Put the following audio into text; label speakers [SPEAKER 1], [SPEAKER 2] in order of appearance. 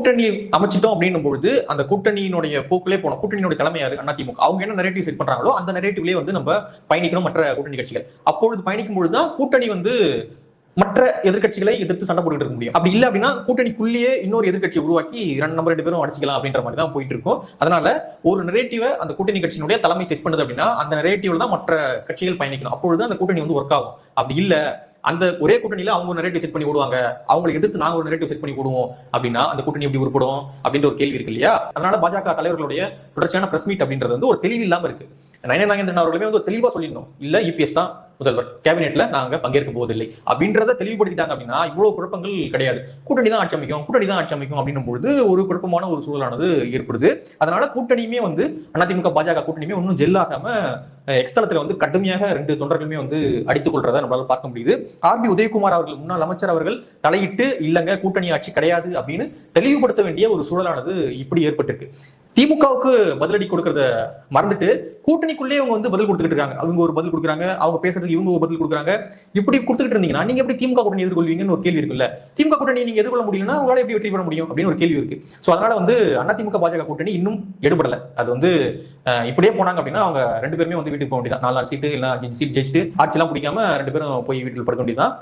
[SPEAKER 1] கூட்டணி அமைச்சிட்டோம் அப்படின்னும் பொழுது அந்த கூட்டணியினுடைய போக்குலே போனோம். கூட்டணியினுடைய தலைமை யாரு? அதிமுக. அவங்க என்ன நரேட்டிவ் செட் பண்றாங்களோ அந்த நரேட்டிவ்லயே வந்து நம்ம பயணிக்கணும் மற்ற கூட்டணி கட்சிகள். அப்பொழுது பயணிக்கும் பொழுதுதான் கூட்டணி வந்து மற்ற எதிர்கட்சிகளை எதிர்த்து சண்டை போட்டுட்டு இருக்க முடியும். அப்படி இல்லை அப்படின்னா கூட்டணிக்குள்ளேயே இன்னொரு எதிர்கட்சி உருவாக்கி நம்ம 2 பேரும் அடிச்சுக்கலாம் அப்படின்ற மாதிரி தான் போயிட்டு இருக்கும். அதனால ஒரு நரேட்டிவை அந்த கூட்டணி கட்சியினுடைய தலைமை செட் பண்ணுது அப்படின்னா அந்த நரேட்டிவ்ல தான் மற்ற கட்சிகள் பயணிக்கணும். அப்பொழுது அந்த கூட்டணி வந்து ஒர்க் ஆகும். அப்படி இல்ல அந்த ஒரே கூட்டணியில அவங்க ஒரு நரேட்டிவ் செட் பண்ணி ஓடுவாங்க, அவங்களை எதிர்த்து நாங்க ஒரு நரேட்டிவ் செட் பண்ணி ஓடுவோம் அப்படின்னா அந்த கூட்டணி எப்படி உருப்படும் அப்படின்ற ஒரு கேள்வி இருக்கு இல்லையா? அதனால பாஜக தலைவர்களுடைய தொடர்ச்சியான பிரஸ் மீட் அப்படின்றது வந்து ஒரு தெளிவு இல்லாம இருக்கு. நயனா நாகேந்திரன் அவர்களுமே வந்து தெளிவா சொல்லிடணும், இல்ல இபிஎஸ் தான் முதல்வர், கேபினெட்ல நாங்க பங்கேற்க போவதில்லை அப்படின்றத தெளிவுபடுத்திட்டாங்க அப்படின்னா இவ்வளவு குழப்பங்கள் கிடையாது. கூட்டணி தான் ஆட்சி அமைக்கும், கூட்டணி தான் ஆட்சி அமைக்கும் அப்படின்னும் பொழுது ஒரு குழப்பமான ஒரு சூழலானது ஏற்படுது. அதனால கூட்டணியுமே வந்து அதிமுக பாஜக கூட்டணியுமே ஒன்னும் ஜெல்லாகாம எக்ஸ்தலத்துல வந்து கடுமையாக 2 தொண்டர்களுமே வந்து அடித்துக் கொள்றதை நம்மளால பார்க்க முடியுது. ஆர்பி உதயகுமார் அவர்கள், முன்னாள் அமைச்சர் அவர்கள் தலையிட்டு இல்லங்க கூட்டணி ஆட்சி கிடையாது அப்படின்னு தெளிவுபடுத்த வேண்டிய ஒரு சூழலானது இப்படி ஏற்பட்டிருக்கு. திமுகவுக்கு பதிலடி கொடுக்கறத மறந்துட்டு கூட்டணிக்குள்ளேயே அவங்க வந்து பதில் கொடுத்துட்டு இருக்காங்க. அவங்க ஒரு பதில் கொடுக்குறாங்க, அவங்க பேசுறதுக்கு இவங்க ஒரு பதில் கொடுக்குறாங்க. இப்படி கொடுத்துட்டு இருந்தீங்கன்னா நீங்க எப்படி திமுக கூட்டணி எதிர்கொள்வீங்கன்னு ஒரு கேள்வி இருக்குல்ல. திமுக கூட்டணி நீங்க எதிர்கொள்ள முடியலன்னா உங்களால எப்படி வெற்றி பெற முடியும் அப்படின்னு ஒரு கேள்வி இருக்கு. சோ அதனால வந்து அதிமுக பாஜக கூட்டணி இன்னும் எடுபடல. அது வந்து இப்படியே போனாங்க அப்படின்னா அவங்க 2 பேருமே வந்து வீட்டுக்கு போக வேண்டியதான். 4 சீட்டு இல்ல 5 சீட் ஜெயிச்சுட்டு ஆட்சி எல்லாம் பிடிக்காம 2 பேரும் போய் வீட்டில் படுக்க வேண்டியதான்.